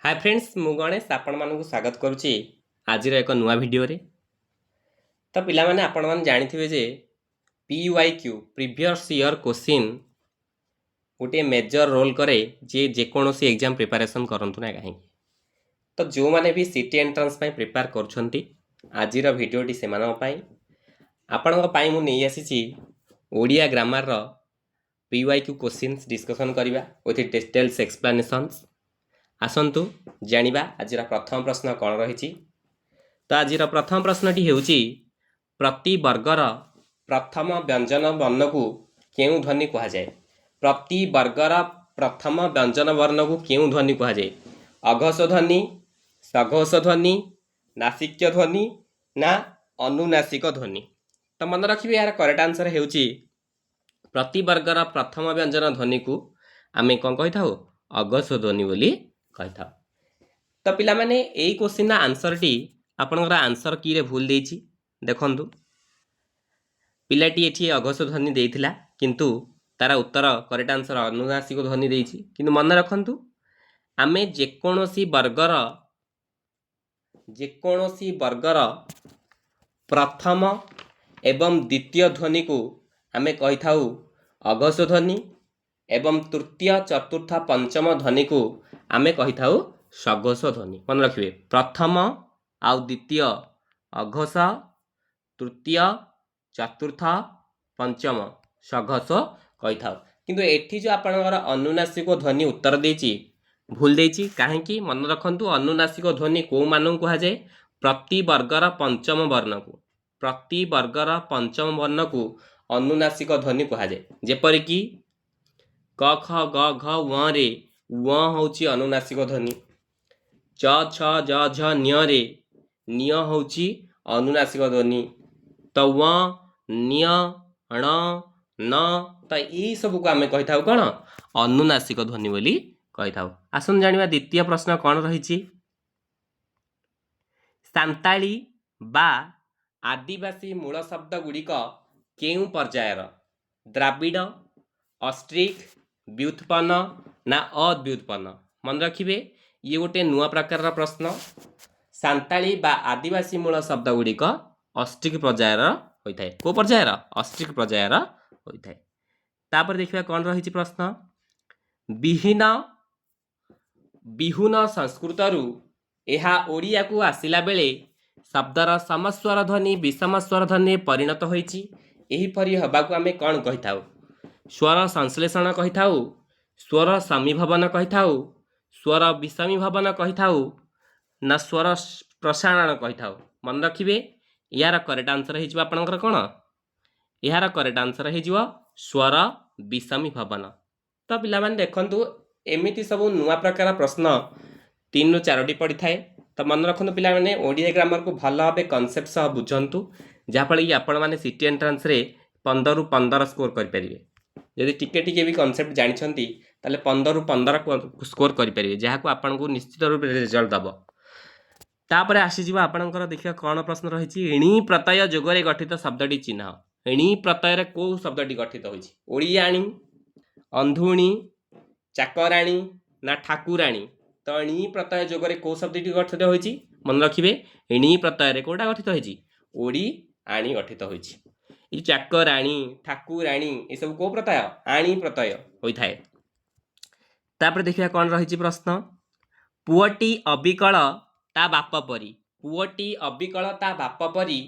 Hi friends मु गणेश आपण मानक स्वागत करुच्ची आज एक नुआ भिडियो रे। तो पिला माने आपण माने जानिथिबे जे PYQ प्रीवियस ईयर क्वेश्चन गोटे मेजर रोल करे जे जेकोसी एग्जाम प्रिपरेशन करंतु ना कहीं। तो जो माने भी सिटी एंट्रेंस पई प्रिपेयर करछंती आज भिडियोटी से आपण मु नहीं आसी ओडिया ग्रामर रो PYQ क्वेश्चंस डिस्कशन करबा विथ डिटेल्स एक्सप्लेनेशंस। आसंतु जानिबा आज प्रथम प्रश्न कौन रही। तो आज प्रथम प्रश्नटी हेउची प्रति वर्गर प्रथम व्यंजन वर्ण को केउ ध्वनि कहा जाए। प्रति वर्गर प्रथम व्यंजन वर्ण को केउ ध्वनि कहा जाए। अघोष ध्वनि, सघोष ध्वनि, नासिक्य ध्वनि ना अनुनासिक ध्वनि। तो मन रखिए यार करेक्ट आंसर हेउची प्रति वर्गर प्रथम व्यंजन ध्वनि को आमे कौन कहि थाउ अघोष ध्वनि बोली कहि थाउ। तो पिला माने एई क्वेश्चन ना आंसर टी आपनकर आंसर की रे भूल देछि देखंतु। पिलाटी एठी अघोष ध्वनि देइथिला किंतु तार उत्तर करेक्ट आंसर अनुनासिक ध्वनि देछि। किंतु मन रखंतु आमे जेकोसी वर्गर प्रथम एवं द्वितीय ध्वनि को आमे कहि थाउ अघोष ध्वनि एवं तृतीय चतुर्थ पंचम ध्वनि को आमे कहि थाउ सघोष ध्वनि। मन रखिए प्रथम आउ द्वितीय अघोष, तृतीय चतुर्थ पंचम सघोष कहि थाउ। किंतु एठी जो आपनकर अनुनासिक ध्वनि उत्तर देछि भूल देछि काहेकि मन रखंतु अनुनासिक ध्वनि को मानन कहा जाए प्रति वर्गर पंचम वर्ण को। प्रति वर्गर पंचम वर्ण को अनुनासिक ध्वनि कहा जाए। जेपरि कि क ख ग घ व रे व होछि अनुनासिक ध्वनि। च छ ज झ न्य रे न्य होछि अनुनासिक ध्वनि। तो व न्य ण न तो यही सब को आमे कहि थाउ कोन अनुनासिक ध्वनि बोली कहि थाउ। आसन जानिबा द्वितीय प्रश्न कोन रहिछि। सांताली बा आदिवासी मूल शब्द गुड़िक केउ पर्यायर द्राविड़, ऑस्ट्रिक, व्युत्पन्न ना अव्युत्पन्न। मन रखिए ये गोटे नुआ प्रकार प्रश्न। सांताली बा आदिवासी मूल शब्द गुड़िक ऑस्ट्रिक पर्यायर होता है। को पर्यायर ऑस्ट्रिक पर्यायर होता है। तापर देखिए कौन रही प्रश्न विहुन संस्कृत रु यह ओडिया को आसिला बेले शब्दर समस्वर ध्वनि विषम स्वर ध्वनि परिणत होइछि। एही परि हबाकु आमे कौन कहि थाउ स्वर संश्लेषण कहि थाउ, स्वर समीभवन कहि थाउ, स्वर विषमी भवन कहि थाउ ना स्वर प्रसारण कहि थाउ। मन रखिबे यार करेक्ट आंसर हे जिवो आपनकर कोन यार करेक्ट आंसर हे जिवो स्वर विषमी भवन। तो पिला माने देखंतु एमिति सब नुआ प्रकार प्रश्न 3 रु 4 टी पड़ी थाए। तो मन रखंतु पिला माने ओडिया ग्रामर को भलो भाबे कांसेप्ट सह बुझंतु जहा फल कि आपण माने सिटी एंट्रेंस रे 15 रु 15 स्कोर कर परिबे। यदि टिके टिके भी कांसेप्ट जानिछंती ताले 15 रु 15 स्कोर कर परिबे जहा को आपण को निश्चित रूप से रिजल्ट दबो। तापर आसी जिवो आपनकर देखिया कोन प्रश्न रहिछि णी प्रत्यय जोगरे गठित शब्दटी चिन्ह। णी प्रत्यय रे को शब्दटी गठित होइछि ओडियाणी, अंधुणी, चाकराणी ना ठाकुराणी। तो णी प्रत्यय जोगरे को शब्दटी गठित होइछि मन रखिबे णी प्रत्यय रे कोटा गठित होइछि ओडी आणी गठित होइछि। ई चाकराणी ठाकुराणी ए सब को प्रत्यय आणी प्रत्यय होई थाए। तापर देखिया कोन रहिछि प्रश्न पुअटी अबिकल ता बाप परी। पुअटी अबिकल ता बाप परी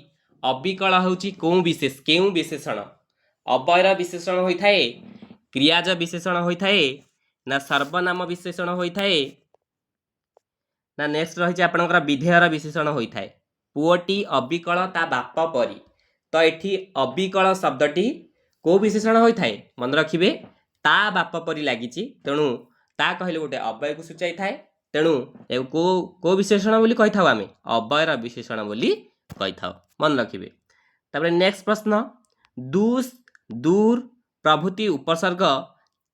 अबिकल होउछि कोउ विशेष केउ विशेषण अवयर विशेषण होई थाए, क्रियाज विशेषण होई थाए ना सर्वनाम विशेषण होई थाए ना नेक्स्ट रहिछि आपनकर विधेयर विशेषण होई थाए। पुअटी अबिकल ता बाप परी तो एठी अबिकल शब्दटी को विशेषण होई थाए मन रखिबे ता बाप परी लागिछि तेणु ता कहले गोटे अव्यय को सूचाई थाए तेणु ए को विशेषण बोली कहि थाउ आमे अव्ययर विशेषण बोली कहि थाउ मन रखिबे। तापर नेक्स्ट प्रश्न दूस दूर प्रभृति उपसर्ग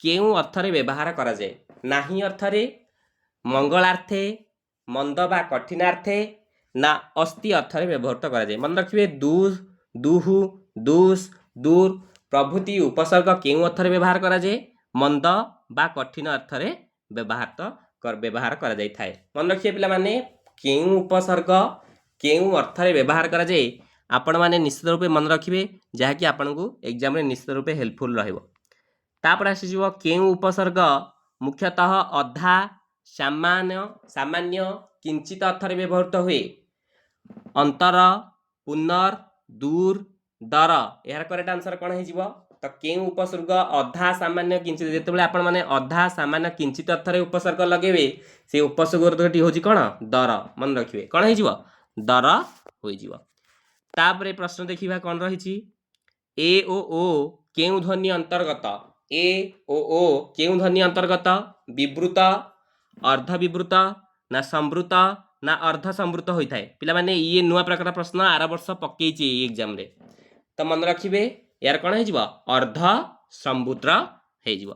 केउ अर्थ रे व्यवहार करा जाए नाही अर्थ रे मंगलार्थे मंद बा कठिनार्थे ना अस्ति अर्थ रे व्यवहार करा जाए। मन रखिबे दूस दुहु दूस दूर प्रभृति उपसर्ग केउ अर्थ रे व्यवहार करा जाए मंद बा कठिन अर्थ रे व्यवहार व्यवहार करा जाय थाए। मन रखिए पिला माने केउ उपसर्ग केउ अर्थरे व्यवहार करा जाय आपण माने निश्चित रूपे मन रखिबे जहाँकि आपनको एग्जाम रे निश्चित रूपे हेल्पफुल रहइबो। तापर आसी जीवो केउ उपसर्ग मुख्यतः अधा सामान्य सामान्य किंचित अर्थरे व्यवहृत हुए। अंतर पुनर् दूर दर यार करेक्ट आंसर कौन हो तो केउ उपसर्ग अधा सामान्य किंचित जितेबाला आपण माने अधा सामान्य किंचित अर्थरे उपसर्ग लगेबे से उपसर्गटी होची कौन दर मन रखिए कौन हो दर हो। तापरे प्रश्न देखिबा कौन रही ए ओ केउ ध्वनि अंतर्गत ए ओ केउ ध्वनि अंतर्गत विवृत अर्ध विवृत ना संवृत ना अर्ध संवृत होता है। पिला माने ये नुआ प्रकार प्रश्न आर वर्ष पकई एग्जाम रे तो मन रखिए यार कौन हो अर्ध संवृत हो।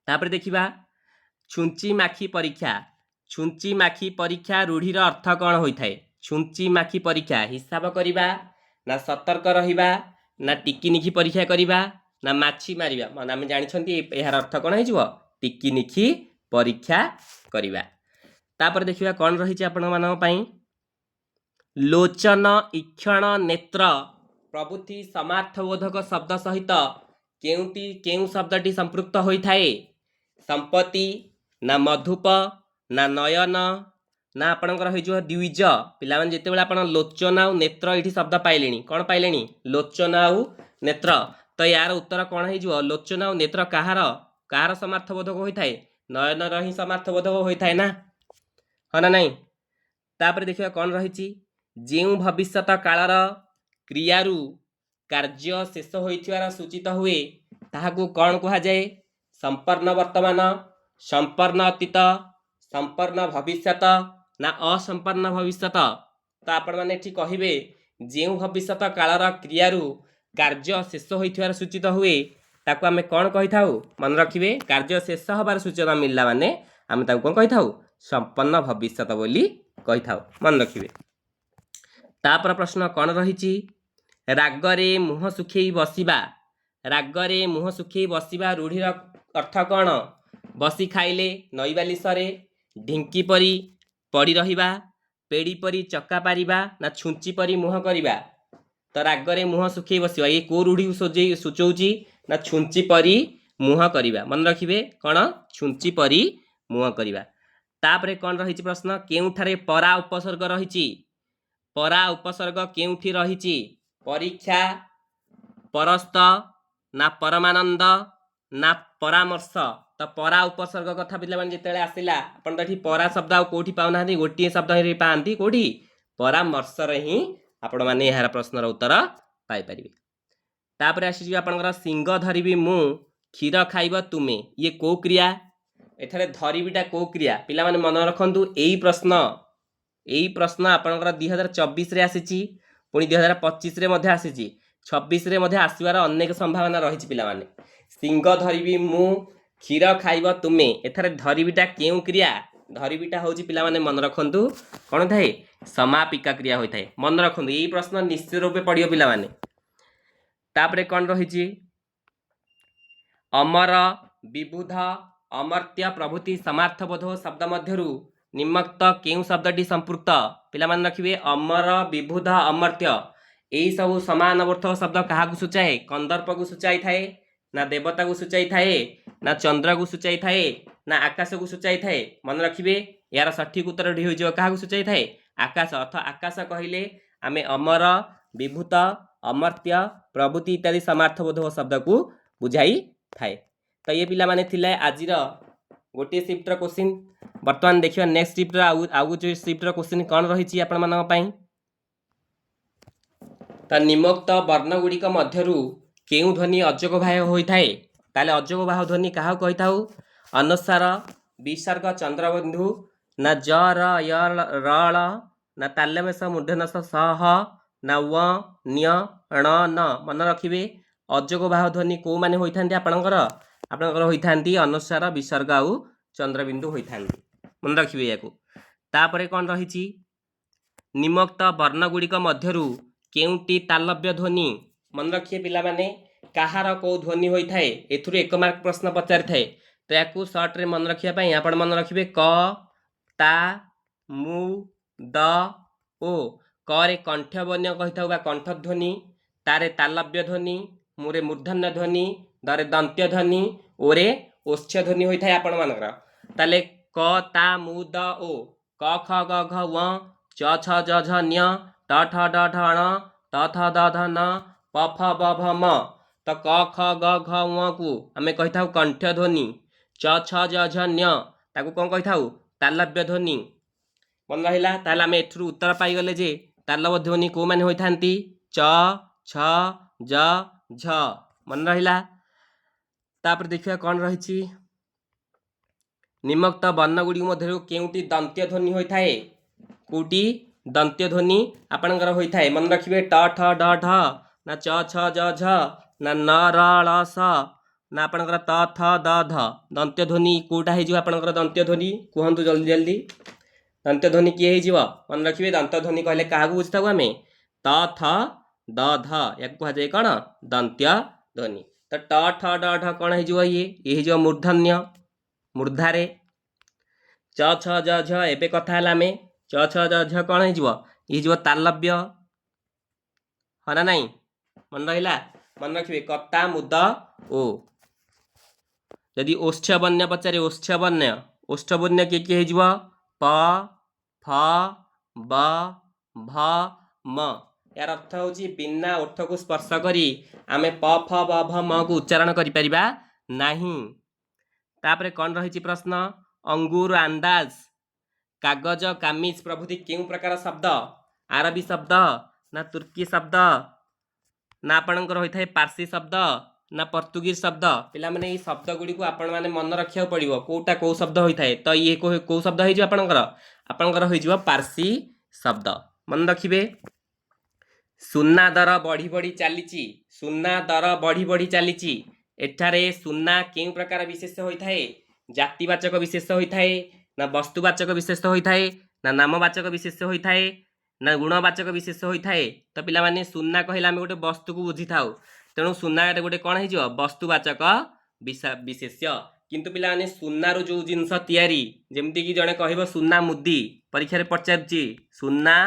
तापर देखिबा छुंची माखी परीक्षा रूढ़ीर अर्थ कौन होता है। छुंची माखी परीक्षा हिसाब करिबा ना सतर्क रहिबा ना टिकिनिखी परीक्षा करिबा ना माछी मारिबा मन आम जानी यार अर्थ कौन हो टिकिनिखी परीक्षा करिबा। तापर देखिबा कौन रही आपण मानक पई लोचन ईक्षण नेत्र प्रभृति समार्थबोधक शब्द सहित केउ शब्दटी संपृक्त होता है। संपत्ति ना मधुप ना नयन ना आपणकर हो द्विज पिला माने जेतेबेले आपण लोचन आउ नेत्र ये शब्द पाइले कौन पाइले लोचन आउ नेत्र तो यार उत्तर कौन हो लोचन आउ नेत्र कहार समार्थबोधक होता है नयन ही समार्थबोधक होता है ना हाँ ना नहीं। तापर देखिए कौन रही जो भविष्यत कालर क्रियारू कार्य शेष होइथिवार सूचित हुए ताहाकू कौन कहा जाए संपन्न वर्तमान संपन्न अतीत संपन्न भविष्यत ना असंपन्न भविष्यत। तो आपण माने ठीक कहिबे जो भविष्यत कालर क्रियारू कार्य शेष होइथिवार सूचित हुए ताकू आमे कौन कहि थाउ मन रखिबे कार्य शेष होबार सूचना मिलला माने आमे ताकू कौन कहि थाउ संपन्न भविष्यत बोली कहि थाउ मन रखिबे। तापर प्रश्न कौन रही रागरे मुह सुखेई बसिबा रूढ़ीर अर्थ कौन बसी खाइले नईबाली सरे ढिंकी परी पड़ी रहिबा पेड़ी परी चक्का पारिबा ना छुंची परी मुह करिबा। तो रागरे मुह सुखेई बसिबा ये को रूढ़ी सूचौची ना छुंची परी मुह करिबा मन रखिबे कौन छुंची परी मुह करिबा। तापरे कौन रही प्रश्न केउठारे परा उपसर्ग रही परा उपसर्ग केउठी रही परीक्षा परस्त ना परमानंद ना परामर्श। तो परा उपसर्ग कथा पिला माने जेतेले आसिला आपण तठी परा शब्द आ कोठी पाउना गोटे शब्द रे पांती कोठी परामर्श रे ही आपण माने यार प्रश्नर उत्तर पाई परिबे। तापर आसी जी आपनकर सिंह धरिबी मु क्षीर खाइब तुमे ये को क्रिया एथरे धरिबीटा को क्रिया पिला माने मन रखंतु एई प्रश्न आपनकर 2024 रे आसीची पुनी 2025 रे मध्ये आसीची 26 रे मध्ये आसीबार अनेक संभावना रही पिला माने सिंह धरिबी मु क्षीर खाइब तुमे एथरे धरिबीटा केउ क्रिया धरिबीटा होची पिला माने मन रखंतु कोन थाए समापिका क्रिया होई थाए मन रखंतु एई प्रश्न निश्चित रूपे पडियो पिला माने। तापरे कोन रहिची अमर विबुध अमर्त्य प्रभृति समार्थबोध शब्द मध्यरु निम्नक्त केउ शब्दटी संपृक्त पिला माने रखिबे अमर विबुध अमर्त्य एई सब समान अर्थक शब्द काहाकू सूचाए कंदर्प को सूचाई थाए ना देवता को सूचाई थाए ना चंद्र को सूचाई थाए ना आकाश को सूचाई थाए मन रखिबे यार सठिक उत्तर डी होइजो काहाकू सूचाई थाए आकाश अर्थ आकाश कहिले आमे अमर विभूत अमर्त्य प्रभृति इत्यादि समार्थबोधक शब्द को बुझाई थाए। तो ये पिला माने थिले आजिर गोटे शिफ्टर क्वेश्चन वर्तमान देखिए नेक्स्ट शिफ्टर आउ जो शिफ्टर क्वेश्चन कौन रही आपण मानक पई तो निम्नोक्त वर्ण गुड़िक मध्यरु केउ ध्वनि अजोग बाह्य होता है ताले अजोग बाह्य ध्वनि क्या कही था अनुसार विसर्ग चंद्रबंधु ना ज र य र ल ना तालमेश मूर्धन्यस सह ना व न्य ण न मन रखिबे अजोग बाह्य ध्वनि को माने होइथांती आपणकर होइथांती अनुसार विसर्ग आउ चंद्रबिंदु होइथांती मन रखिबे याकू। तापरे कोन रहिछि निम्नोक्त वर्ण गुड़िक मध्यरु केउटी तालव्य ध्वनि मन रखिए पिला माने कहार को ध्वनि होई थाए एथुरु 1 मार्क प्रश्न पचारि थाए तो या सर्ट रे मन रखापी आप मन रखिए क ता मु द ओ क रे कंठ वर्ण कही था कंठध्वनि तारे तालव्य ध्वनि मुरे मूर्धन्य ध्वनि दरे दंत्य ध्वनि ओरे ओष्ठ ध्वनि होता है आपण मानकर ताले क ता मु द ओ क ख ग घ व च छ ज झ न्य ट ठ ड ढ ण त थ द ध न प फ ब भ म तो क ख ग घ व को आम कही था कंठ ध्वनि च छ ज झ न्य ताकू कौन कही था तालव्य ध्वनि मन रहा ताल आम एथुरु उत्तर पाईगले जे तालव्य ध्वनि को माने होई थांती च छ ज झ मन रहा तापर देखिए कौन रही निम्नोक्त वर्ण गुड़ी मध्य केउटी दंत्य ध्वनि होता है कौटी दंत्य ध्वनि आपणकर होता है मन रखिए ट ठ ड ढ ना च छ ज झ ना न र ळ स ना आपणकर त थ द ध दंत्य ध्वनि कौटा हो आपणकर दंत्य ध्वनि कहतु जल्दी जल्दी दंत्य ध्वनि किए हो मन रखिए दंत ध्वनि कहले क्या बुझी था आम त थ द ध या कहुए कौन दंत्य ध्वनि तो ट ठ ड ढ कौन हो मूर्धन्य मूर्धारे च छ ज झ एबे कथा है आम च छ ज झ कौन हो तालव्य हाँ ना नहीं मन रहा मन रखिए कता मुद ओ यदि ओष्ठ वर्ण पचारे ओष्ठ वर्ण किए किए हो प फ ब भ म यार अर्थ हूँ बिना ओठ को स्पर्श करी आमे प फ ब भ म को उच्चारण करिपरिबा नहीं तापरे कौन रही प्रश्न अंगूर अंदाज कागज कामिज प्रभृति क्यों प्रकार शब्द आरबी शब्द ना तुर्की शब्द ना आपणकर होता है पार्सी शब्द ना पर्तुगीज शब्द पिला माने ये शब्द गुड़ी को आपण माने मन रखिया पड़िबो कोटा को शब्द होता है तो ये को शब्द हो आपणकर हो पार्सी शब्द मन रखिए सुना दर बढ़ी बढ़ी चली सुना दर बढ़ी बढ़ी चली एठारे सुना क्यों प्रकार विशेष होता है जातिवाचक विशेष होता है ना वस्तुवाचक विशेष होता है ना नामवाचक विशेष होता है ना गुणवाचक विशेष होता है तो पिला माने सुना कहला आम गोटे वस्तु को बुझी था तेणु सुना गोटे कौन हो वस्तुवाचक विशेष्य किंतु पिला माने सुनारू जो जिनस तैयारी जेमती कि जड़े कह सुना मुदी परीक्षा पचार सुना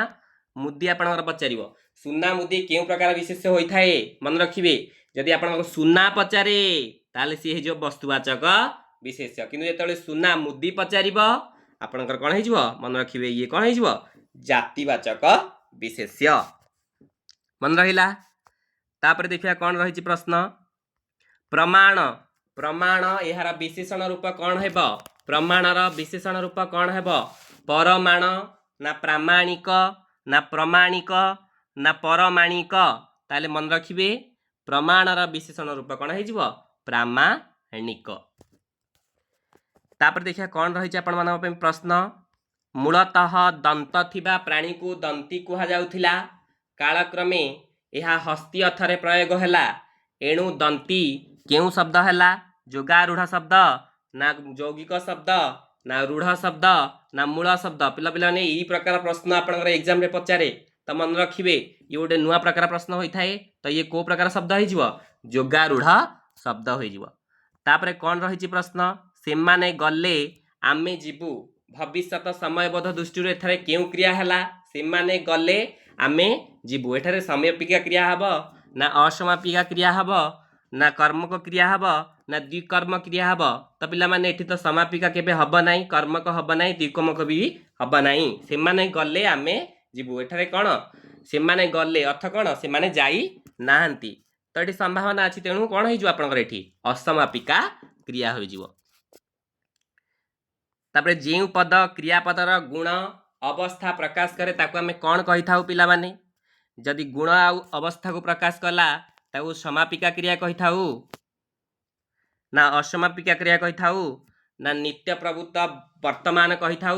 मुदी आप पचार सुना मुदी क्यों प्रकार विशेष होता है मन रखिए जदि आप सुना पचारे ताले सी हो वस्तुवाचक विशेष किंतु जो सुना मुदी पचार आपणकर कौन हो मन रखिए ये कौन हो जातिवाचक विशेष्य मन रहा तापर देखिए कौन रही प्रश्न प्रमाण प्रमाण यार विशेषण रूप कौन है प्रमाणर विशेषण रूप कौन है परमाण ना प्रामाणिक ना प्रमाणिक ना परमाणिक ताले मन रखिए प्रमाणर विशेषण रूप कौन हो प्रामाणिक तापर देखिए कौन रही आपण मान प्रश्न मूलतः दंत थिबा प्राणी को दंती कहुला कालक्रमे यह हस्ती अर्थरे प्रयोग है एणु दंती क्यों शब्द है जोगारूढ़ शब्द ना यौगिक शब्द ना रूढ़ शब्द ना मूल शब्द पिला पिला ने यही प्रकार प्रश्न आपंकर एग्जाम रे पचारे तो मन रखिए ये गोटे नुआ प्रकार प्रश्न होता है तो ये को प्रकार शब्द हो जोगारूढ़ शब्द होतापर कौन रही प्रश्न से माने गले आमे जीवु भविष्यत समयबोध दृष्टि एथारे क्यों क्रिया है से माने गले आमे जीवु एठारे समयपिका क्रिया हब ना असमापिका क्रिया हब ना कर्मक क्रिया हब ना द्विकर्म क्रिया हब तो पिला माने एठी तो समापिका केबे हब नाही कर्मक हब नाही द्विकर्मक भी हब नाही से माने गले आमे जीवु एठारे कौन से माने गले अर्थ कौन से माने जाई नाहंती तो ये संभावना अच्छी तेणु कौन हो आपंकर ये असमापिका क्रिया हो तापर जो पद क्रियापदर गुण अवस्था प्रकाश करे ताको आमे कौन कही था पिला माने जदि गुण आउ अवस्था को प्रकाश कला ताको समापिका क्रिया कही था ना असमापिका क्रिया कही था ना नित्य प्रभुत्व वर्तमान कही था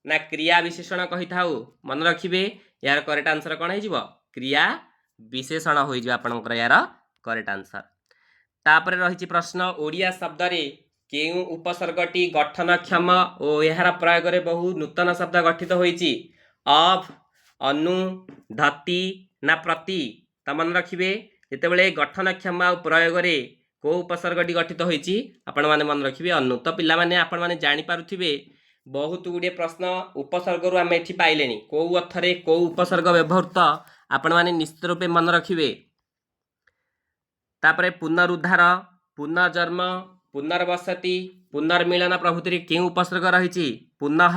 ना क्रिया विशेषण कही था मन रखिए यार करेक्ट आंसर कौन हो क्रिया विशेषण हो आपंकर यार करेक्ट आंसर तापर रही प्रश्न ओडिया शब्द रे केउ उपसर्गटी गठनक्षम और यार प्रयोग रे बहु नूतन शब्द गठित होइछि अभ अनु धति ना प्रति तो मन रखिए जितेबाला गठनक्षम प्रयोग रे को उपसर्गटी गठित होइछि आपण माने मन रखिबे अनु। तो पिला माने आपण माने जानि पारुथिबे बहुत गुड़िए प्रश्न उपसर्ग रु आम एठी पाइलेनी को अर्थरे को उपसर्ग व्यवहृत आपण माने निश्चित रूपे मन रखिबे। तापरे पुनरुद्धार पुनर्जन्म पुनर्वसति पुनर्मिलन प्रभृति के उपसर्ग रही पुनः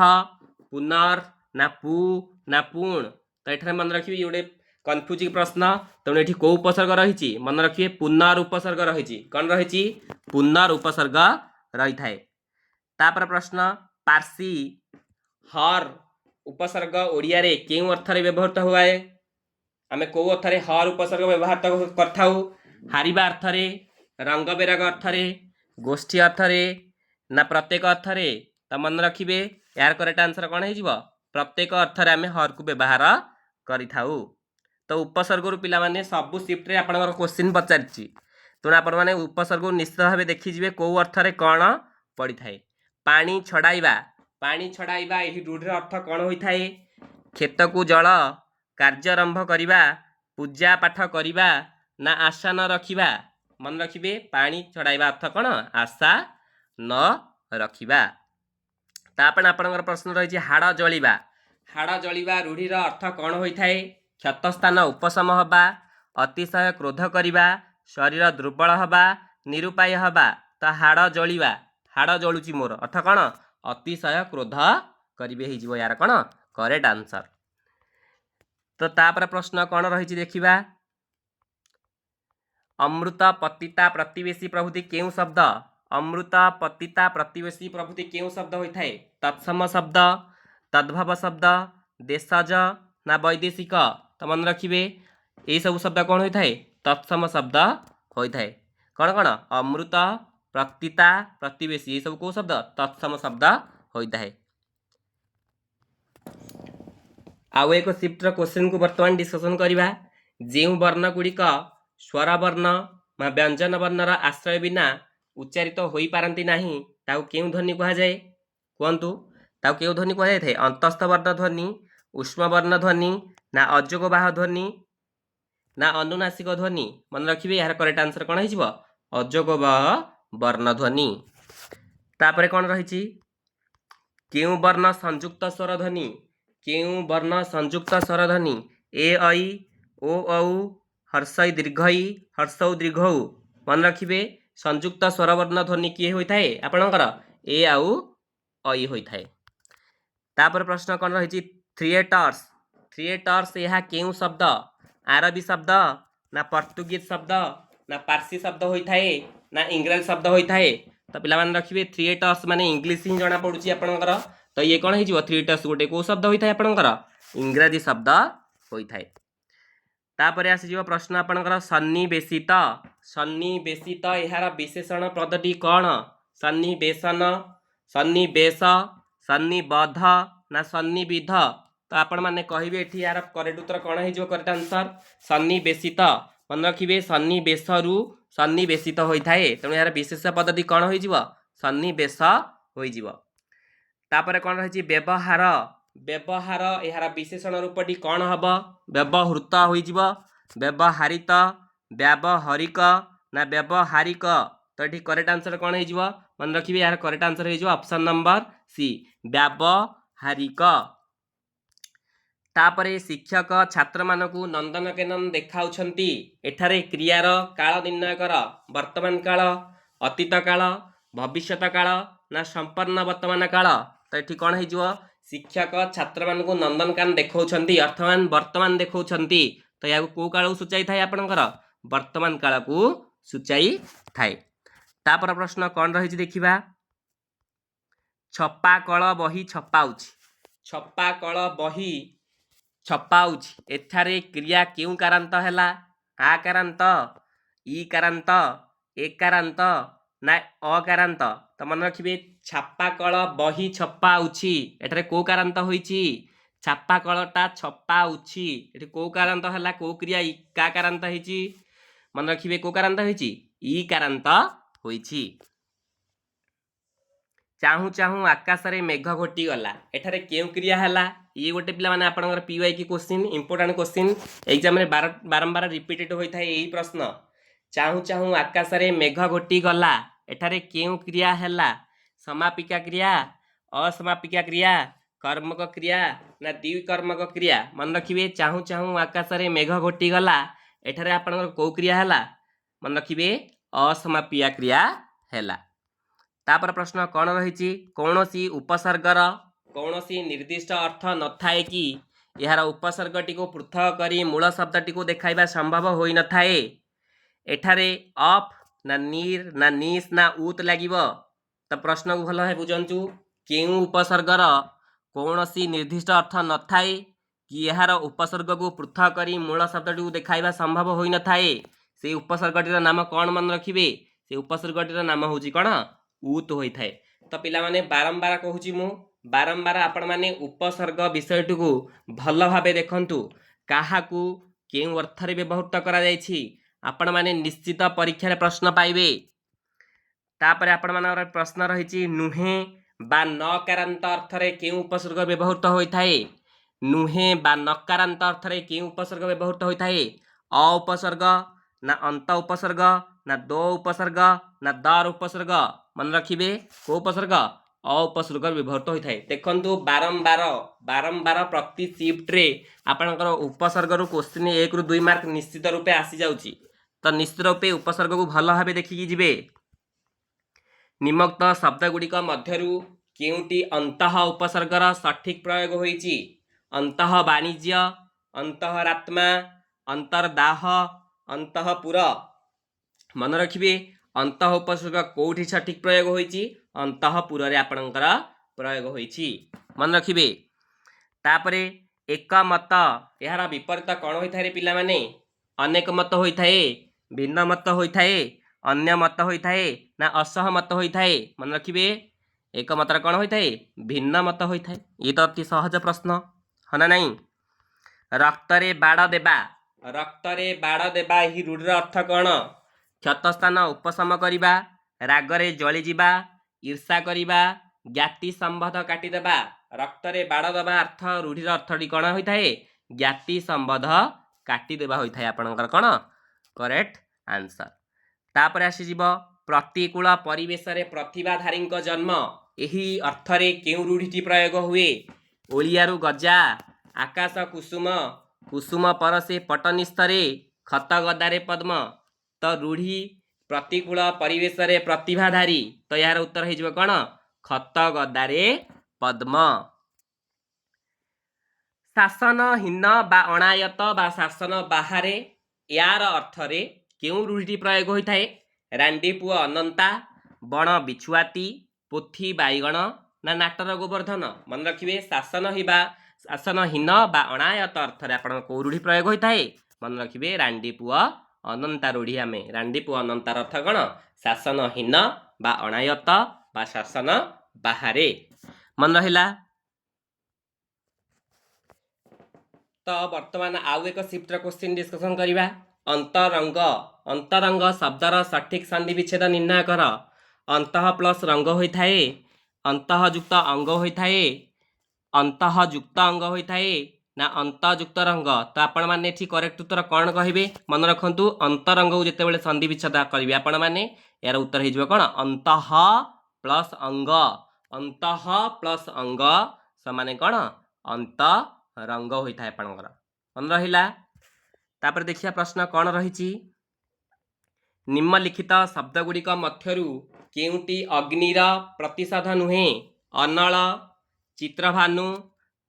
पुनर् ना पु ना पुण। तो ये मन रखिए गोटे कन्फ्यूजिंग प्रश्न तेणु ये कौ उपसर्ग रही मन रखिए पुनर् उपसर्ग रही कौन रही पुनर् उपसर्ग रही थाए। तापर प्रश्न पार्सी हर उपसर्ग ओडिया रे केउ अर्थरे व्यवहृत हुए आमे को अर्थरे हर उपसर्ग व्यवहार करथाउ हारिबा अर्थरे रंग बेरंग अर्थरे गोष्ठी अर्थरे ना प्रत्येक अर्थरे। तो मन रखिए यार करेक्ट आंसर कौन हो प्रत्येक अर्थरे आमे हर को व्यवहार करिथाउ। तो उपसर्ग रु पिला माने सबु शिफ्ट रे आपनकर क्वेश्चन पचारछि तेणु आपण माने उपसर्ग निश्चित भाव देखिजिबे को अर्थरे कौन पड़ी थाए। पानी छड़ाइबा एही रूढ़िर अर्थ कौन होई थाए खेत को जल कार्यारंभ करिबा पूजा पाठ करिबा ना आशा न रखिबा। मन रखिबे पानी छड़ाइबा अर्थ कौन आशा न रखिबा। तापन आपनकर प्रश्न रही हाड़ जलिबा रूढ़िर अर्थ कौन होई थाए क्षतस्थान उपशम हबा अतिशय क्रोध करिबा शरीर दुर्बल हबा निरुपाय हबा। तो हाड़ जलुची मोर अर्थ कौन अतिशय क्रोध करिबे ही जीवो यार कौन करेक्ट आंसर। तो तापर प्रश्न कौन रही देखिबा अमृत पतिता प्रतिवेशी प्रभृति केउ शब्द अमृत पतिता प्रतिवेशी प्रभृति केउ शब्द होता है तत्सम शब्द तद्भव शब्द देशज ना वैदेशिक। तो मन रखिए यही सब शब्द कौन होता है तत्सम शब्द होता है कौन कौन अमृत पतिता प्रतिवेशी ये सब कौ शब्द तत्सम शब्द होता है। आउ एक शिफ्टर क्वेश्चन को बर्तमान डिस्कसन करवा जो वर्ण गुड़िक स्वर वर्ण व्यंजन वर्णर आश्रय बिना उच्चारित हो पारती नहीं ताऊ केउ ध्वनि कह जाए कहतु ताऊ केउ ध्वनि कह जाए अंतस्थ वर्ण ध्वनि उष्म वर्ण ध्वनि ना अजोगबाह ध्वनि ना अनुनासिक ध्वनि। मन रखिए यार करेक्ट आंसर कौन हो अजोगबाह वर्ण ध्वनि। तापर कौन रही केउ वर्ण संयुक्त स्वर ध्वनि केउ वर्ण संयुक्त स्वर ध्वनि ए ऐ ओ औ हर्षई दीर्घई हर्षौ दीर्घौ। मन रखिए संयुक्त स्वर वर्ण ध्वनि किए होता है आपणकर ए आउ ऐ होता है। तापर प्रश्न कौन रही थिएटर्स यह केउ शब्द आरबी शब्द ना पर्तुगीज शब्द ना पार्सी शब्द होता है ना इंग्रेजी शब्द होता है। तो पिला माने रखिए थिएटर्स माने इंग्लिश ही जना पड़ुची आपणकर। तो ये कौन हो थिएटर्स गोटे कौ शब्द होता है आपणकर इंग्राजी शब्द होता है। तापर आसीज प्रश्न आपणकर सन्निवेशित यार विशेषण पदटी कौन सन्निवेशन सन्निवेश सन्निबद्ध ना सन्निविध। तो आपण माने कहिबे एठी यार करेक्ट उत्तर कौन हो करेक्ट आंसर सन्निवेशित। मन रखिए सन्निवेश रु सन्निवेशित होता है तेणु यार विशेष पदटी कौन हो सन्निवेश हो। तापर कौन रही व्यवहार यार विशेषण रूपटी कौन हम व्यवहृत हो व्यवहारित व्यावहारिक ना व्यावहारिक। तो ये करेक्ट आंसर कौन हो मन रखिए यार करेक्ट आंसर हो ऑप्शन नंबर सी व्यावहारिक। तापरे शिक्षक छात्र मानकु नंदनकानन देखाउछंती एठारे क्रियार काल निर्णय कर वर्तमान काल अतीत काल भविष्यत काल ना संपन्न वर्तमान काल। तो ये कौन हो शिक्षक छात्र मानकु नंदनकानन देखाउछंती अर्थमान वर्तमान देखाउछंती। तो या को काल सूचाई थाए आपणकर वर्तमान काल को सूचाई थाए। तापर प्रश्न कौन रही देखिबा छपा कल बही छपाउछि एठारे क्रिया केउ कारांत हैला आकारांत ईकारांत एकारांत ना अकारांत। तो मन रखिए छापा कल बही छपाउछि एठारे को कारांत होइछि छापा कलटा छपाउछि एठी को कारांत हैला को क्रिया का कारांत होइछि मन रखिए को कारांत होइछि ई कारांत होइछि। चाहू चाहू आकाश रे मेघ घोटी गला एठारे केउ क्रिया हैला ये गोटे पिला माने आपनकर पीवाई की क्वेश्चन इंपोर्टेंट क्वेश्चन एग्जाम रे बारंबार रिपीटेड होई थाए यही प्रश्न चाहू चाहू आकाशरे मेघ घोटी गला एठारे केउ क्रिया हैला समापिका क्रिया असमापिका क्रिया कर्मक क्रिया ना द्विकर्मक क्रिया मन रखिए चाहू चाहू आकाशरे मेघ घोटी गला एठारे आपनकर को क्रिया हैला मन रखिए असमापिका क्रिया हैला। तापर प्रश्न कौन रही कौनसी उपसर्गर कौनसी निर्दिष्ट अर्थ नथाए कि यार उपसर्गटी को पृथक करी मूल शब्दटी को देखाइबा संभव होई नथाए एठारे अफ ना नीर ना निस ना उत लागिबो तो प्रश्न को भल है बुझंतु केउ उपसर्गर कौनसी निर्दिष्ट अर्थ नथाए कि यार उपसर्ग को पृथक करी मूल शब्दटी को देखाइबा संभव होई नथाए से उपसर्गटीर नाम कौन मन रखिबे से उपसर्गटीर नाम होची कौन उत होई थाए। तो पिला माने बारंबार कहूची मु बारंबार आपण माने उपसर्ग विषयटी को भल भाबे देखंतु काहाकू केउ अर्थरे व्यवहृत करा जायछि आपण माने निश्चित परीक्षा प्रश्न पाइबे। तापर आपण मानकर प्रश्न रही नुहे बा नकारांत अर्थरे केउ उपसर्ग व्यवहृत होई थाए नुहे बा नकारांत अर्थरे केउ उपसर्ग व्यवहृत होई थाए अ उपसर्ग ना अंत उपसर्ग ना दो उपसर्ग ना दर उपसर्ग मन रखिबे को उपसर्ग अ उपसर्ग व्यवहृत होई थाए। देखंतु बारंबार बारंबार प्रति शिफ्ट रे आपनकर उपसर्ग रु क्वेश्चन 1 रु 2 मार्क निश्चित रूपे आसी जाउची तो निश्चित रूपे उपसर्ग को भल भाबे देखिकी जिबे। निम्नोक्त शब्द गुड़िक मध्यरु केउटी अंतः उपसर्गर सठिक प्रयोग होईची अंतः वाणिज्य अंतरात्मा अंतर्दाह अंतःपुर मन रखिए अंतः उपसर्ग कोठी सठिक प्रयोग होईची अंतःपुर रे आपणकर प्रयोग होईची मन रखिए। तापरे एक मत यार विपरीत कौन होई थाए पिला माने अनेक मत होई थाए भिन्न मत होई थाए अन्य मत होई थाए ना असहमत होई थाए मन रखिए एक मत कौन होई थाए भिन्न मत होई थाए। ये तो अति सहज प्रश्न है ना नहीं। रक्तरे बाड़ देबा ही रूढ़िर अर्थ कौन क्षतस्थान उपशम करिबा रागरे जली जिबा ईर्षा करिबा ज्ञाति संबंध काटिदेबा रक्तरे बाड़ देबा अर्थ रूढ़िर अर्थटी कौन होई थाए ज्ञाति संबंध काटिदेबा होई थाए आपनकर कौन करेक्ट आंसर। तापर आसीजिब प्रतिकूल परिवेश रे प्रतिभाधारी जन्म यही अर्थरे केउ रूढ़िटी प्रयोग हुए ओलियारु गजा आकाश कुसुम कुसुम परसे पटनिस्तरे खत गदारे पद्म तो रूढ़ी प्रतिकूल परिवेश रे प्रतिभाधारी तो यार उत्तर हो कौन खत गदारे पद्म। शासनहीन बा अणायत बा शासन बाहरे यार अर्थरे केउ रूढ़िटी प्रयोग होई थाए रांडी पुआ अनंता बण बिछुआती पोथी बाईगण ना नाटर गोवर्धन मन रखिए शासनहीन बा अणायत अर्थरे आपण को रूढ़ी प्रयोग होई थाए मन रखिए रांडी पुआ अनंता रूढ़ी आम रांडी पुआ अनंतार अर्थ कौन शासनहीन बा अणायत बा शासन बाहरे मन रहिला। तो वर्तमान आउ एक शिफ्ट क्वेश्चन डिस्कशन करिबा अंतरंग अंतरंग शब्दर सठिक संधि विच्छेद निर्णय कर अंतः प्लस रंग होई थाए अंतःयुक्त अंग होई थाए अंतःयुक्त अंग होई थाए ना अंतःयुक्त रंग तो आपण माने एठी करेक्ट उत्तर कौन कहिबे मन रखंतु अंतरंग को जेते बेले संधि विच्छेद करिवे आपण माने यार उत्तर हे जिवो कोन अंतः प्लस अंग अंतः प्लस अंग समान कौन अंत रंग होई थाए आपनकर मन रहिला। तापर देखिया प्रश्न कौन रही निम्नलिखित शब्द गुड़िक मध्यरु केउटी अग्निर प्रतिशोध नुहे अनल चित्रभानु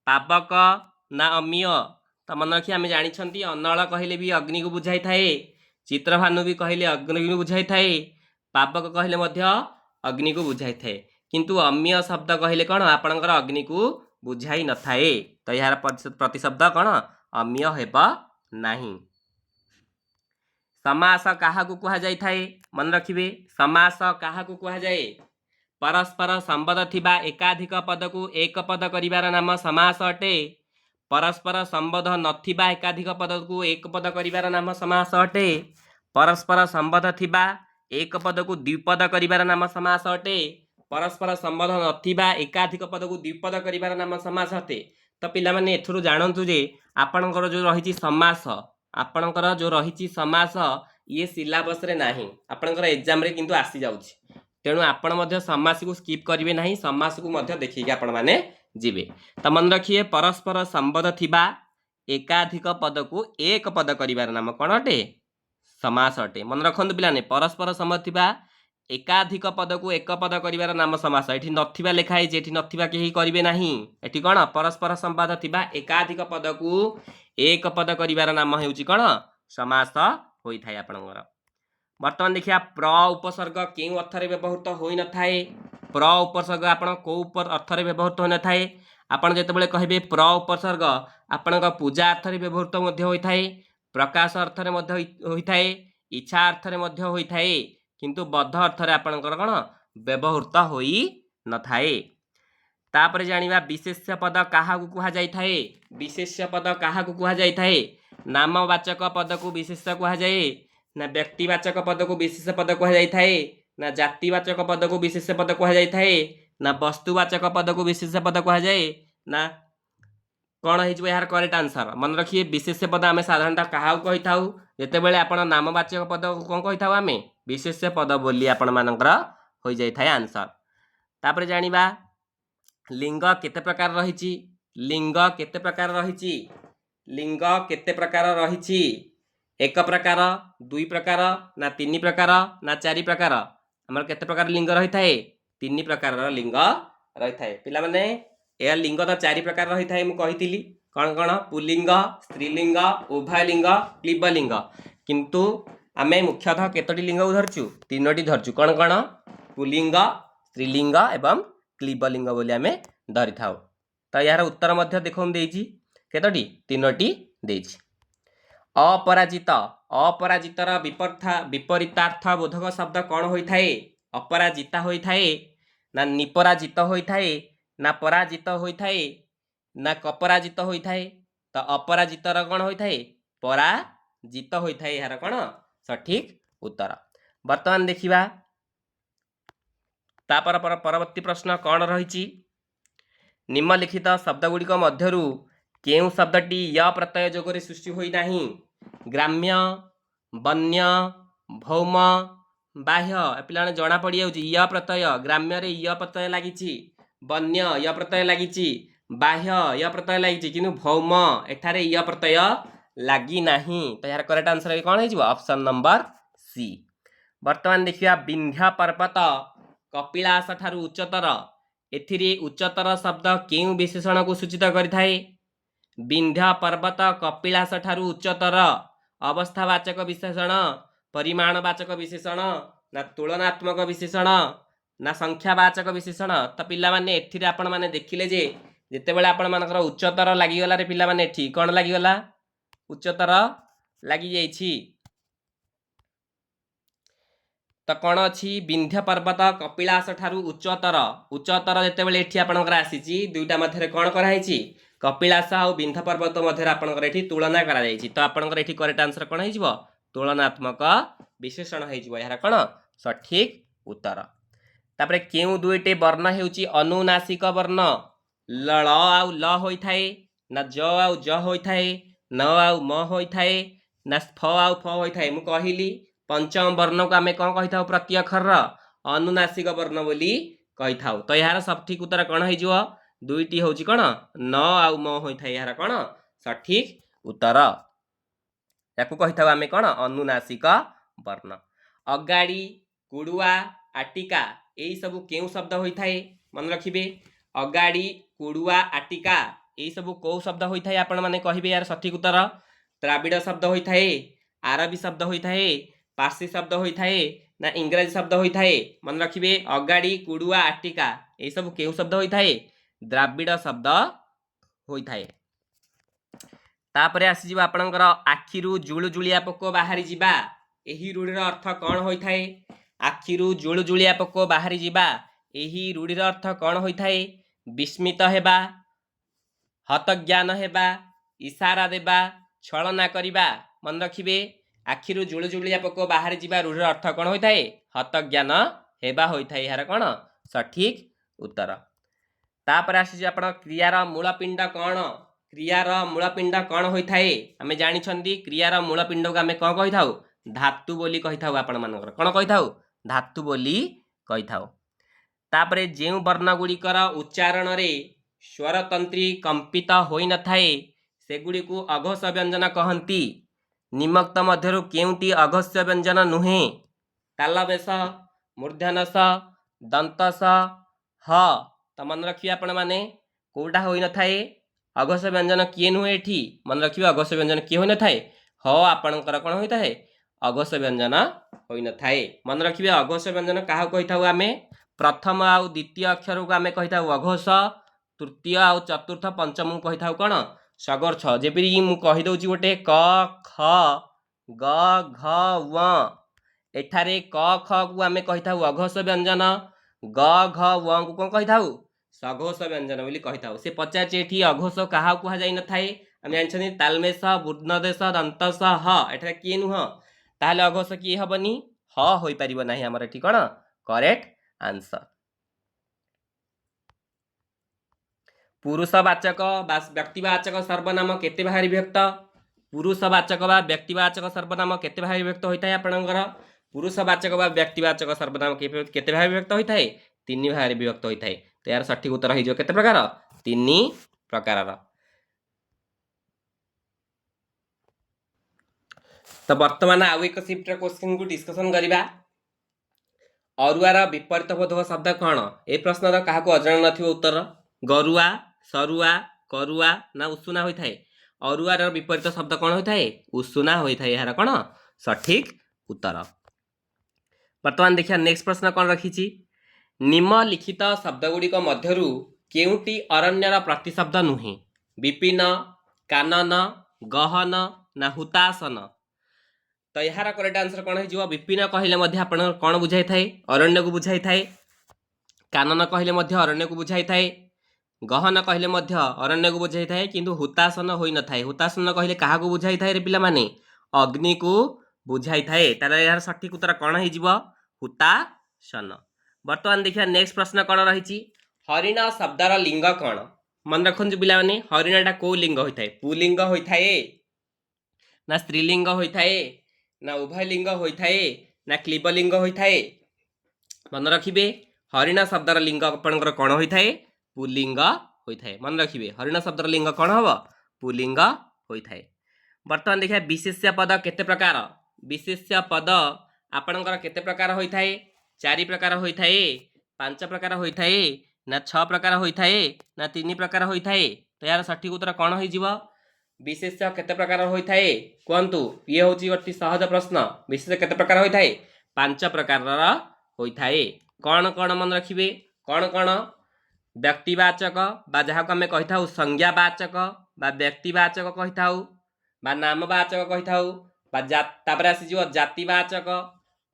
पावक ना अमीय तो मन रखी आम जानी अनल कहले भी अग्नि को बुझाई थाए चित्रभानु भी कहले अग्नि को बुझाई थाए पावक कहले मध्य अग्नि को बुझाई थाए किंतु अमीय शब्द कहले कौन आपणकर अग्नि को बुझाई न थाए तो यार प्रतिशब्द कौन अमीय हेबा नहीं। समास काहाकू कुहा जाई थाए मन रखिए समास काहाकू कुहा जाए परस्पर संबंध थिबा एकाधिक पद को एक पद करिवार नाम समास अटे परस्पर संबंध नथिबा एकाधिक पद को एक पद करिवार नाम समास अटे परस्पर संबंध थिबा एक पद को द्विपद करिवार नाम समास अटे परस्पर संबंध नथिबा एकाधिक पद को द्विपद करिवार नाम समास अटे। तो पिला माने एथुरु जानंतु जे आपणकर जो रही समास आपणकर जो रही समास ये सिलेबस रे नाही आपनकर एग्जाम रे किंतु आसी जाउछि तेणु आपण मध्य समास को स्किप करिवे नाही समास को मध्य देखिके आपण माने जिवे त मन रखिए परस्पर संबंध थिबा एकाधिक पद को एक पद करिवार नाम कोन अटे समास अटे मन रखंतु पिलाने परस्पर संबंध थिबा एकाधिक पद को एक पद करिवार नाम समास एठी नथिबा लेखा है जेठी नथिबा केही करिवे नाही एठी कोन परस्पर संबंध थिबा एकाधिक पद को एक पद करिवार नाम हेउची कोन समास होई थाय आपनकर वर्तमान देखिया प्र उपसर्ग केउ अर्थरे व्यवहृत होई न थाए प्र उपसर्ग आपण को अर्थरे व्यवहृत होई न थाए आपण जेतेबेले कहिबे प्र उपसर्ग आपणक पूजा अर्थरे व्यवहृत मध्ये होई थाए प्रकाश अर्थरे मध्ये होई थाए इच्छा अर्थरे मध्ये होई थाए किंतु बद्ध अर्थरे आपणकर कोन व्यवहृत होई न थाए तापर जानिबा विशेष्य पद काहा को कुहा जाई थाए विशेष्य पद काहा को कुहा जाई थाए नामवाचक पद को विशेष्य कुहा जाए ना व्यक्तिवाचक पद को विशेष पद कुहा जाई थाए ना जातिवाचक पद को विशेष पद कुहा जाई थाए ना वस्तुवाचक पद को विशेष पद कुहा जाए ना कौन हो यार करेक्ट आंसर मन रखिए विशेष पद आम साधारणतः क्या कही था जितेबाला आप नामवाचक पद को कौन कही था आम विशेष पद बोली आपण मानकर हो जाए आंसर तापर जानिबा लिंग केते प्रकार रही लिंग केते प्रकार रही लिंग केते प्रकार रही एक प्रकार दुई प्रकार ना तीन प्रकार ना चारि प्रकार आमर केते प्रकार लिंग रही थाए तीन प्रकार लिंग रही थाए पिला माने ए लिंग तो चारि प्रकार रही थाए मु कहितिली कौन कौन पुल्लिंग स्त्रीलिंग उभयलिंग क्लीबलिंग किंतु आमे मुख्यतः केतोटी लिंग धरचु तीनोटी धरचु कौन कौन पुल्लिंग स्त्रीलिंग एवं क्लीबलिंग बोली आमे धरि थाउ तो यार उत्तर मध्य देखौन देइछि केतोटी तीनोटी देइछि अपराजित अपराजितर विपरीतार्थ बोधक शब्द कौन होई थाए अपराजिता होई थाए ना निपराजित होई थाए ना पराजित होई थाए ना कपराजित होई थाए तो अपराजितर कौन होई थाए पराजित होई थाए यार कौन सठिक उत्तर वर्तमान देखिबा तापर परवर्ती प्रश्न कौन रही निम्नलिखित शब्दगुड़िक मध्यरु केउ शब्दटी य प्रत्यय जोगरे सृष्टि होई नाही ग्राम्य वन्य भौम बाह्य पिलाने जना पड़ जाउची य प्रत्यय ग्राम्य रे य प्रत्यय लागिची वन्य य प्रत्यय लागिची बाह्य य प्रत्यय लागिची किनु भौम एठारे य प्रत्यय लागी नाही तो यार करेक्ट आंसर कौन हो ऑप्शन नंबर सी वर्तमान देखिया विंध्य पर्वत कपिलास ठारू उच्चतर एथिरे उच्चतर शब्द केउ विशेषण को सूचित करिथाए विंध्य पर्वत कपिलास ठारू उच्चतर अवस्थावाचक विशेषण परिमाणवाचक विशेषण ना तुलनात्मक विशेषण ना संख्यावाचक विशेषण तो पिला माने एथिरे आपण माने देखिले जे जेतेबेले आपण मानकर उच्चतर लागिगला रे पिला माने एठी कोन लागिगला उच्चतर लागी जाइछि तो कौन अच्छी विंध्य पर्वत कपिलास ठारू उच्चतर उच्चतर जितेबाला एठी आपणकर आसीची दुईटा मध्य कौन कराई कपिलास आउ विंध्य पर्वत मध्य आपणकर एठी तुलना करा जाइछि तो आपणकर एठी करेक्ट आंसर कौन हो तुलनात्मक विशेषण हो यार कौन सठिक उत्तर तापरे केउ दुईटे वर्ण हेउची अनुनासिक वर्ण ल आउ ल होई थाए ना ज आउ ज होई थाए न आउ म होई थाए ना फ आउ फ होई थाए मु कहिली पंचम वर्ण को आमे कौन कही था प्रत्यक्षर अनुनासिक वर्ण बोली कही था तो यार सठिक उत्तर कौन हो दुईटी हूँ कौन न आउ म होता है यार कौन सठिक उत्तर या कही था आमे कौन अनुनासिक वर्ण अगाड़ी कुड़ुआ आटिका यही सब केउ शब्द होता है मन रखिए अगाड़ी कुड़ुआ आटिका यही सब कौ शब्द होता है आपण माने कहिबे यार सठिक उत्तर द्राविड़ शब्द होता है आरबी शब्द होता है पार्सी शब्द होता है ना इंग्राजी शब्द होता है मन रखिए अगाड़ी कुड़ुआ आटिका यही सब केउ शब्द होता है द्राविड़ शब्द होता है तापरे आसी आपणकर आखिरु जुलुजुलिया पोक बाहरी जिबा एही रूढ़ीर अर्थ कौन होता है आखिरु जुलुजुलिया पोक बाहरी जिबा एही रूढ़ीर अर्थ कौन होता है विस्मित हेबा हतज्ञान हेबा इशारा देबा छलना करिबा मन रखिए आखिरु जुलुजुलिया पोक बाहरी जिबा रूढ़ीर अर्थ कौन होता है हतज्ञान हेबा होता है यार कौन सठिक उत्तर तापर आसी आपण क्रियार मूलपिंड कौन क्रियार मूलपिंड कौन होता है आमे जानिछंती क्रियार मूलपिंड को आमे कौन कही थाउ धातु बोली कही थाउ आपण मानकर कौन कही थाउ धातु बोली कही थाउ। तापरे जेउ वर्ण गुड़िकर उच्चारण रे स्वरतंत्री कंपित होई न थाए सेगुड़ी को अघोष व्यंजन कहती। निम्नोक्त मध्यरु केउटी अघोष्य व्यंजन नुहे तालबेश मूर्धन्यस दंतस ह। तो मन रखिए आपण माने कोटा होई न थाए अघोष व्यंजन किए नुहे एठी मन रखिए अघोष व्यंजन किए होई न थाए ह आपणकर कौन होई थाए अघोष व्यंजन होई न थाए। मन रखिए अघोष व्यंजन काहा कही थाउ आमे प्रथम आउ द्वितीय अक्षर को आमे कही थाउ अघोष तृतीय आउ चतुर्थ पंचम को कही थाउ कौन सगोर्छ। जेपरि मु कही दउची गोटे क ख ग घ व एठारे क ख को आमे कही थाउ अघोष व्यंजन ग घ व को कौन कही थाउ सघोष व्यंजन बोली कही थाउ। से पचार एठी अघोष काहा कुहा जाई न थाए आमे जानछनी तालमेश बुर्धदेश दंतस ह एठारे किए नुह ताहले अघोष किए हबनी ह होई परिबो नाही हमर एठी कोन करेक्ट आंसर। पुरुषवाचक व्यक्तिवाचक सर्वनाम केते भाग विभक्त पुरुषवाचक बा व्यक्तिवाचक सर्वनाम केते भाग विभक्त होता है आपणकर पुरुषवाचक बा व्यक्तिवाचक सर्वनाम केते भाग विभक्त होता है 3 भाग विभक्त होता है। तो यार सठिक उत्तर हो केते प्रकार 3 प्रकार। तो वर्तमान आउ एक शिफ्ट क्वेश्चन को डिस्कशन करिबा अरुआर विपरीत बोधक शब्द कौन ए प्रश्न क्या अजण न उत्तर गरुआ सरुआ करुआ ना उषुना होता है अरुआर विपरीत शब्द कौन होता है उषुना होता है यार कौन सठिक उत्तर। वर्तमान देखिए नेक्स्ट प्रश्न कौन रखी निम्नलिखित शब्दगुड़िक मध्यरु केउटी अरण्यर प्रतिशब्द नुहे विपिन कानन गहन ना हुतासन। तो यार करेक्ट आंसर कौन हो विपिन कहले आपण कौन बुझाई थाए अरण्य को बुझाई थाए कानन कहले अरण्य को बुझाई थाए गहन कहले अरण्य को बुझाई थाए किंतु हुतासन होई न थाए हुतासन कहले कहा को बुझाई थाए रे पिला माने अग्नि को बुझाई थाए ताले यार सठिक उत्तर कौन हो हुतासन। वर्तमान देखिए नेक्स्ट प्रश्न कौन रही हरिण शब्दर लिंग कौन मन रखु पिला माने हरिणटा को लिंग होता है पुलिंग होता है ना स्त्रीलिंग होता है ना उभय लिंग होता है ना क्लीबलिंग होता है मन रखिए हरिण शब्दर लिंग आपंकर कौन होता है पुलिंग होता है मन रखिए हरिण शब्दर लिंग कौन हम पुलिंग होता है। वर्तमान देखिए विशेष्य पद केते प्रकार विशेष्य पद आपणकर केते प्रकार होता है 4 प्रकार होता है 5 प्रकार होता है ना 6 प्रकार होता है ना 3 प्रकार होता है। तो यार सठिक उत्तर कौन हो विशेष्य केते प्रकार होता है कहतु ये हूँ गोटे सहज प्रश्न विशेष केते प्रकार होता है 5 प्रकार होता है। कौन कौन मन रखिए कौन कौन व्यक्तिवाचक बा जहाँ को आम कही था संज्ञावाचक बा व्यक्तिवाचक कही था बा नामवाचक कही था तापर आसीज जातिवाचक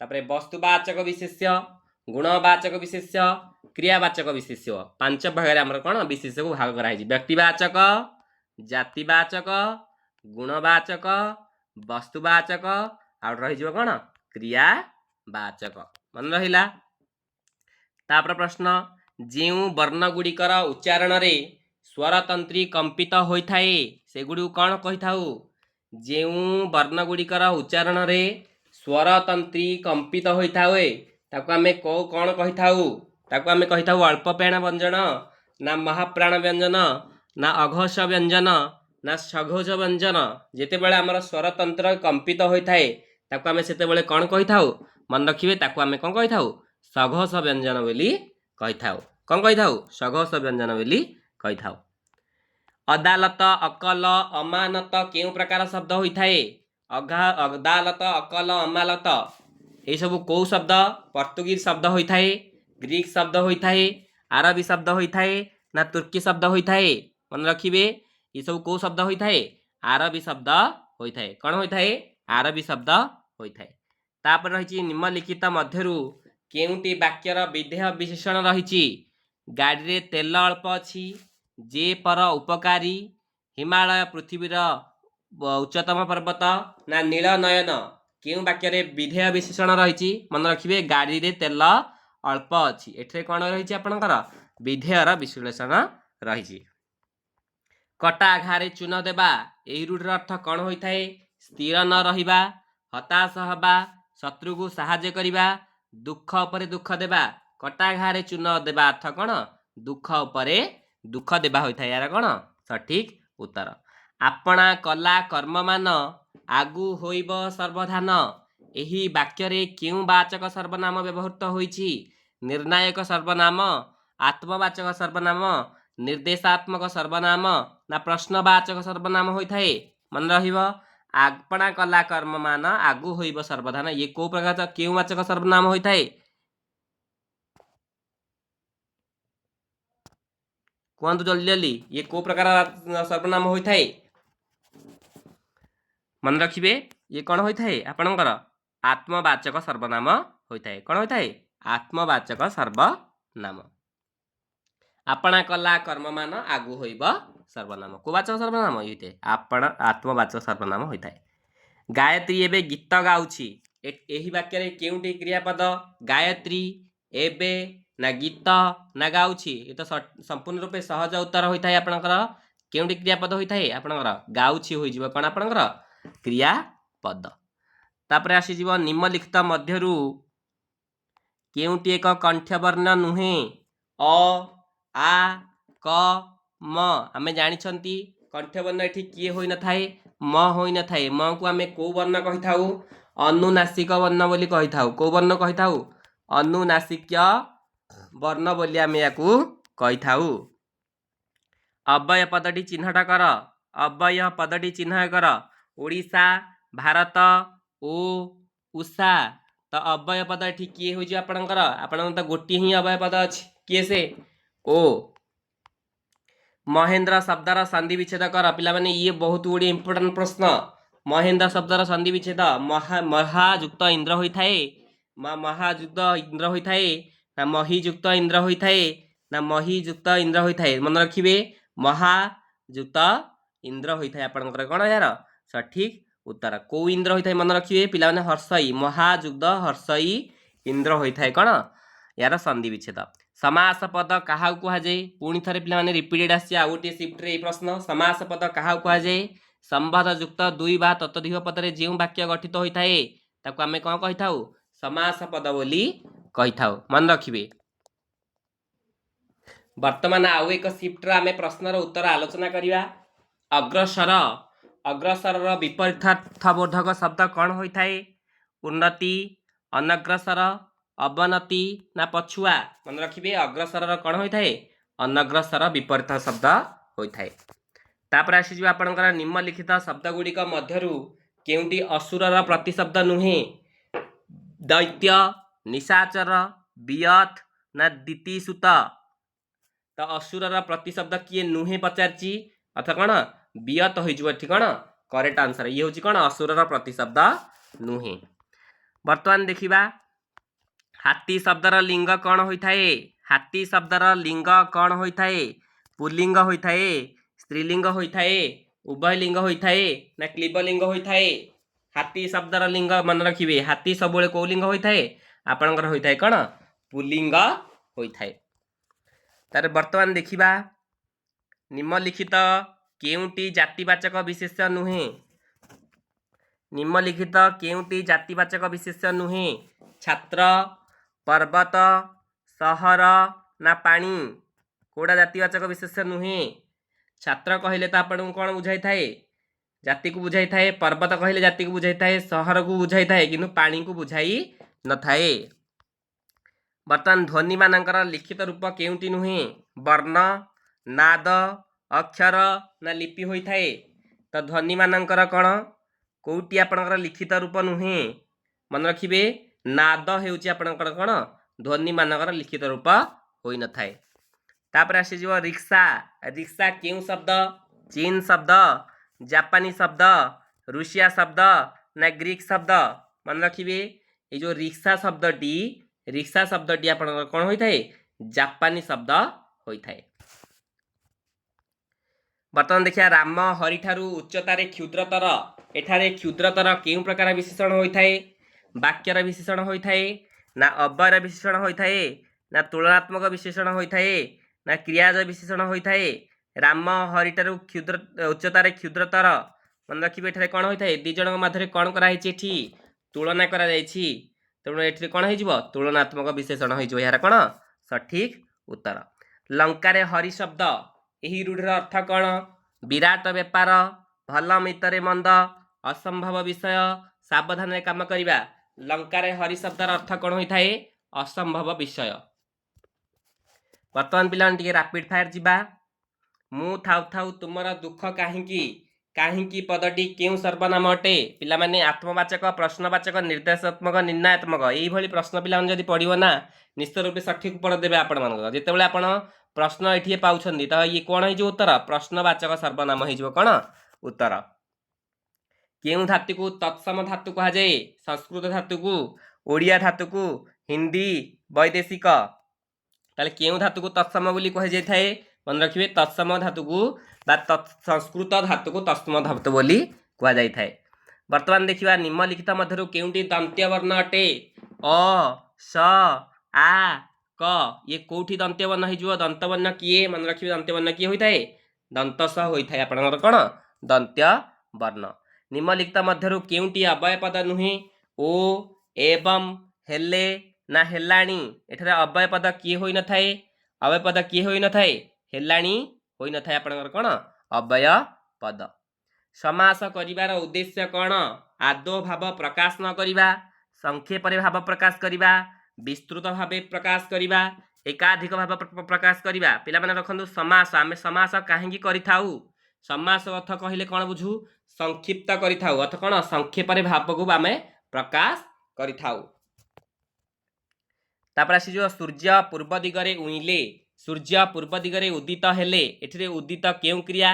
तापर वस्तुवाचक विशेष्य गुणवाचक विशेष्य क्रियावाचक विशेष्य 5 भाग आम कौन विशेष्य को भाग कराई व्यक्तिवाचक जातिवाचक गुणवाचक वस्तुवाचक आउ रही कौन क्रियावाचक मन रहा। तापर प्रश्न जेउ वर्ण गुड़िकर उच्चारण रे स्वरतंत्री कंपित होता है सेगुड़ी कौन कही था जेउ वर्ण गुड़िकर उच्चारण रे स्वरतंत्री कंपित होता है ताको आमे कौन कही था ताको आमे कही था अल्प प्राण व्यंजन ना महाप्राण व्यंजन ना अघोष व्यंजन ना सघोष व्यंजन जिते बड़े आमर स्वरतंत्र कंपित होता है ताको आमे सेते बड़े कौन कही था मन रखिए ताको आमे कौन कही था सघोष व्यंजन बोली कही था कौन कही था सघोष व्यंजन बोली कही था। अदालत अकल अमानत केउ प्रकार शब्द होता है अदालत अकल अमानत ये सब कौ शब्द पर्तुगीज शब्द होता है ग्रीक शब्द होता है अरबी शब्द होता है ना तुर्की शब्द होता है मन रखिए ये सब कौ शब्द होता है अरबी शब्द होता है कौन होता है अरबी शब्द होता है। तापर रही निम्नलिखित मध्यरु केउटी वाक्यर विधेय विशेषण रही गाड़ी रे तेल अल्प अच्छी जे पर उपकारी हिमालय पृथ्वीर उच्चतम पर्वत ना नील नयन केउ वाक्य विधेय विशेषण रही मन रखिए गाड़ी रे तेल अल्प अच्छी एठे कौन रही आपणकर विधेयर विश्लेषण रही। कटा घारे चून देवा यही रूढ़र अर्थ कौन होता है स्थिर न रहिबा हताश हवा, शत्रु को साहाय्य करिबा, दुख उपरे दुख देबा, कटा घारे चून देबा अर्थ कौन दुख उपरे दुख देबा होइथाय। यार कौन सठिक उत्तर। आपणा कला कर्म मान आगु होइब सर्वधान, एही वाक्य रे केउ वाचक सर्वनाम व्यवहृत होइछि? निर्णायक सर्वनाम, आत्मवाचक सर्वनाम, निर्देशात्मक सर्वनाम ना प्रश्नवाचक सर्वनाम होइथाय? मन रहिब आपणा कला कर्म मान आगु होइब सर्वधान, ये को प्रकार केउ वाचक सर्वनाम होइथाय? कहतु जल्दी जल्दी, ये को प्रकार सर्वनाम होइथाय? मन रखिबे ये कौन होइथाय आपणकर आत्मवाचक सर्वनाम होइथाय। कौन होइथाय? आत्मवाचक सर्वनाम। आपणा कला कर्म मान आगु होइब सर्वनाम, को वाचक सर्वनाम होइथाय? आपण आत्मवाचक सर्वनाम होइथाय। गायत्री एबे गीत गाउछि, एही वाक्य रे केउटी क्रियापद? गायत्री एबे ना गीत ना गाउछि? ये तो संपूर्ण रूपे सहज उत्तर होइथाय। आपणकर केउटी क्रियापद होइथाय? आपणकर गाउछि होई जिवो कोन आपणकर क्रियापद। तापर आसी जिवो निम्नलिखित मध्यरु केउटी एक कंठ्यवर्ण नुहे? अ, आ, क, म। आमे जानिछंती कंठ्यवर्ण एठी किए होई न थाए? म होई न थाए। म को आमे को वर्ण कहिथाउ? अनुनासिक वर्ण बोली कहिथाउ। को वर्ण कहिथाउ? अनुनासिक वर्ण बोली आमे याकू कहिथाउ। अव्यय पदटी चिन्हट कर। अव्यय पदटी चिन्ह कर। ओडिशा, भारत, ओ, उषा। तो अव्यय पद एठी किए होई जे आपणकर? आपणकर तो गोटी ही अव्यय पद अछि, किए से? ओ। महेंद्र शब्दर संधि विच्छेद कर। पिला माने ये बहुत गुडी इंपोर्टेंट प्रश्न। महेंद्र शब्दर संधि विच्छेद महायुक्त इंद्र होइथाय, महायुक्त इंद्र होइथाय ना महीयुक्त इंद्र होइथाय ना महीयुक्त इंद्र होइथाय? मन रखिबे महायुक्त इंद्र होइथाय। आपणकर कोन यार सठिक उत्तर। को इंद्र होइथाय मन रखिबे पिला माने? हर्षई, महायुक्त हर्षई इंद्र होइथाय कोन यार संधि विच्छेद। समास पद काहा कुहा जाय? पुणी थरे पिला माने रिपीटेड आसी आ गोटे शिफ्ट रे प्रश्न। समास पद काहा कुहा जाय? संबंध युक्त दुई बा ततोधिक पदरे जेउ वाक्य गठित होइथाय ताको आमे कोन कहिथाउ? समास पद बोली कहिथाउ। मन रखिबे। वर्तमान आउ एक शिफ्ट रे आमे प्रश्नर उत्तर आलोचना करिया। अग्रसर, अग्रसर रो विपरीतार्थबोधक शब्द कोन होइथाय? उन्नति, अनग्रसर, अवनति ना पछुआ? मन रखिबे अग्रसर कोन होइथाय? अनग्रसर विपरीत शब्द होइथाय। तापर आसी जिवो आपनकर निम्नलिखित शब्द गुडिक मध्यरु केउटी असुरर प्रतिशब्द नुहे? दैत्य, निशाचर, बियथ ना दितिसुत? तो असुरर प्रतिशब्द किए नुहे पचारची अथ कोन बियथ होई जिवो एठी कोन करेक्ट आंसर। ये होची कोन असुरर प्रतिशब्द नुहे। वर्तमान देखिबा हाथी शब्दर लिंग कौन होइथाय? हाथी शब्दर लिंग कौन होइथाय? पुल्लिंग होइथाय, स्त्रीलिंग होइथाय, उभयलिंग होइथाय ना क्लीबलिंग होइथाय? हाथी शब्दर लिंग मन रखिबे। हाथी सबुळे को लिंग होइथाय? आपनकर होइथाय कोन पुल्लिंग होइथाय। तार वर्तमान देखिबा निम्नलिखित केउटी जातिवाचक विशेष नुहे? निम्नलिखित केउटी जातिवाचक विशेष नुहे? छात्र, पर्वत, सहर ना पानी? कोडा जातिवाचक विशेष नुहे? छात्र कहले तो आपन कोन बुझाई थाए? जाति को बुझाई थाए। पर्वत कहले जाति को बुझाई थाए। सहर को बुझाई थाए किंतु पानी को बुझाई न थाए। वर्तमान ध्वनि मानकर लिखित रूप केउटी नुहे? वर्ण, नाद, अक्षर ना लिपि होई थाए? तो ध्वनि मानकर कोन कोउटी आपनकर लिखित रूप नुहे? मन रखिबे नाद हेउची आपनकर कोन ध्वनि मानकर लिखित रूप होई न थाए। तापर आसी जिवो रिक्शा। रिक्शा केउ शब्द? चीन शब्द, जापानी शब्द, रूसिया शब्द ना ग्रीक शब्द? मन रखिबे ए जो रिक्शा शब्दटी आपनकर कोन होई थाए? जापानी शब्द होई थाए। वर्तमान देखिया राम हरि ठारू उच्चतारे क्षुद्रतर। एठारे क्षुद्रतर केउ प्रकार विशेषण होई थाए? वाक्यर विशेषण होई थाए ना अव्ययर विशेषण होई थाए ना तुलनात्मक विशेषण होई थाए ना क्रियाज विशेषण होई थाए? राम हरि ठारू उच्चतारे क्षुद्रतर मन रखिए एठारे कौन होता है दिज मध्य कौन कराई तुलना कराई तेणु ये कौन हो तुलनात्मक विशेषण हो यार कौन सठिक उत्तर। लंकारे हरि शब्द यही रूढ़िर अर्थ कौन विराट बेपार भल मितरे मंद असंभव विषय सावधान काम करवा लंकारे हरि शब्दर अर्थ कौन होता है असंभव विषय। बर्तमान पिला रैपिड फायर जीवा मु थाउ थाउ तुमर दुख कहीं पदटी क्यों सर्वनाम अटे पिला माने आत्मवाचक प्रश्नवाचक निर्देशात्मक निर्णयात्मक यही प्रश्न पिला जदि पढ़ो ना निश्चित रूप सठिक उत्तर देवे आपण मान जिते आपण प्रश्न ये पाउछन्ती तो ये कौन हो उत्तर प्रश्नवाचक सर्वनाम हो कौन उत्तर। केउं धातु को तत्सम धातु कह जाए संस्कृत धातु को ओडिया धातु को हिंदी वैदेशिक ताले केउं धातु को तत्सम बोली कह जाए मन रखिए तत्सम धातु को संस्कृत धातु को तत्सम धातु बोली कह जाए। वर्तमान देखिए निम्नलिखित मध्य केउंटी दंत्य वर्ण अटे अ स आ क ये कोठी दंत्य वर्ण हो दंत वर्ण किए मन रखिए दंत्य वर्ण किए होता है दंत स होता है आपनकर कौन दंत्य वर्ण। निम्नलिखित मध्य केउंटी अव्यय पद नुहे ओ एवं हेले ना हेलाणी एठारे अव्यय पद किए होई न थाए अव्यय पद किए होई न थाए हेलाणी होई न थाए आपनकर कौन अव्यय पद। समास करिवार उद्देश्य कौन आदो भाव प्रकाश न करिवा संक्षेप भाव प्रकाश करिवा विस्तृत भाव प्रकाश करिवा एकाधिक भाव प्रकाश करिवा पिला माने रखंतु समास आमे समास काहेकि करिथाउ समास अर्थ कहले कौन बुझू संक्षिप्त करिथाउ अर्थ कौन संक्षेप भाव को आमे प्रकाश करिथाउ। तापर आसीजो सूर्य पूर्व दिगरे उइले सूर्य पूर्व दिगरे उदित हेले एठिरे उदित केउ क्रिया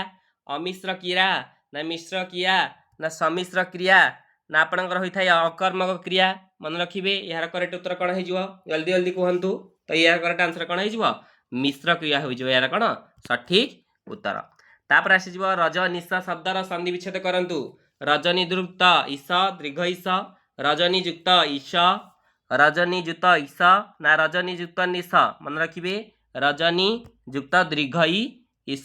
अमिश्र क्रिया ना मिश्र क्रिया ना सम्मिश्र क्रिया ना आपणकर होता है अकर्मक क्रिया मन रखिए यार करेक्ट उत्तर कौन हो जल्दी जल्दी कहतु तो यार करेक्ट आंसर कौन हो मिश्र क्रिया हो यार कौन सठिक उत्तर। तापर आसीज रज निश शब्दर संधि विच्छेद करंतु रजनी दुक्त ईश दीर्घ ईश रजनी युक्त ईश रजनी युक्त ईश ना रजनी युक्त निश मन रखिए रजनी युक्त दीर्घ ईश